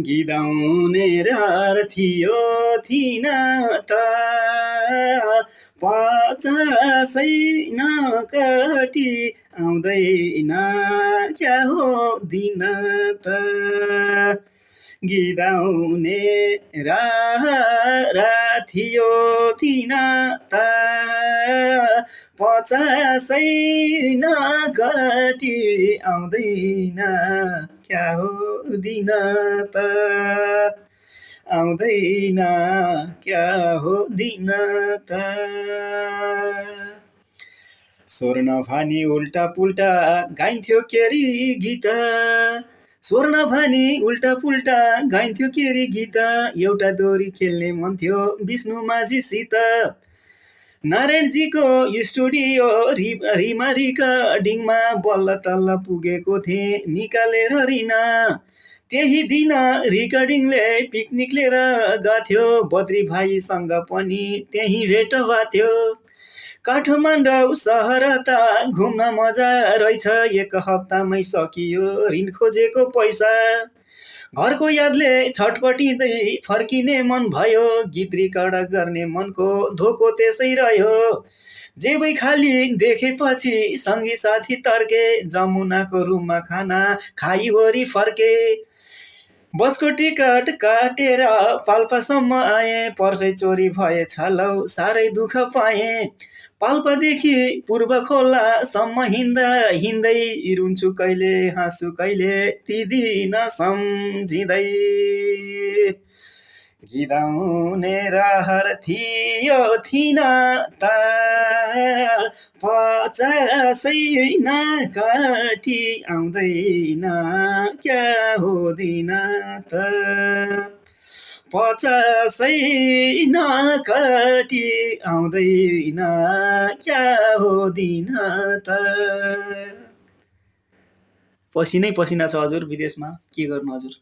गिदाउने रहर थियो थिन त पचासै नकटी आउँदैन क्या हो दिन त गिदाउने रहर थियो थिन त पचासै नकटी आउँदैन क्या हो दिन त आउँदैन क्या हो दिन त स्वर्ण भानी उल्टा पुल्टा गाइन्थ्यो केरी गीत स्वर्ण भानी उल्टा पुल्टा गाइन्थ्यो केरी गीत एउटा दोरी खेल्ने मन थियो विष्णु माझीसित नारायणजीको स्टुडियो रिमा रिकर्डिङमा बल्ल तल्ल पुगेको थिएँ निकालेर रिना त्यही दिन रिकर्डिङले पिकनिक लिएर गथ्यो बद्री भाइसँग पनि त्यही भेट भएको काठमाडौँ सहर त घुम्न मजा रहेछ एक हप्तामै सकियो ऋण खोजेको पैसा घरको यादले छटपटिँदै फर्किने मन भयो गीत रेकर्ड गर्ने मनको धोको त्यसै रह्यो जेबै खाली देखेपछि सँगी साथी तर्के जमुनाको रुममा खाना खाइवरी फर्के बसको टिकट काटेर पाल्पासम्म आएँ पर्सै चोरी भएछ लौ साह्रै दुःख पाएँ पाल्पादेखि पूर्व खोलासम्म हिँड्दा हिँड्दै रुन्छु कहिले हाँसु कहिले ती दिन सम्झिँदै गिदाउने रहर थियो थिन त पचासै नकटी आउँदैन क्या हो दिन त पचासै नकटी आउँदैन क्या हो दिन त पसिनै पसिना छ हजुर विदेशमा के गर्नु हजुर।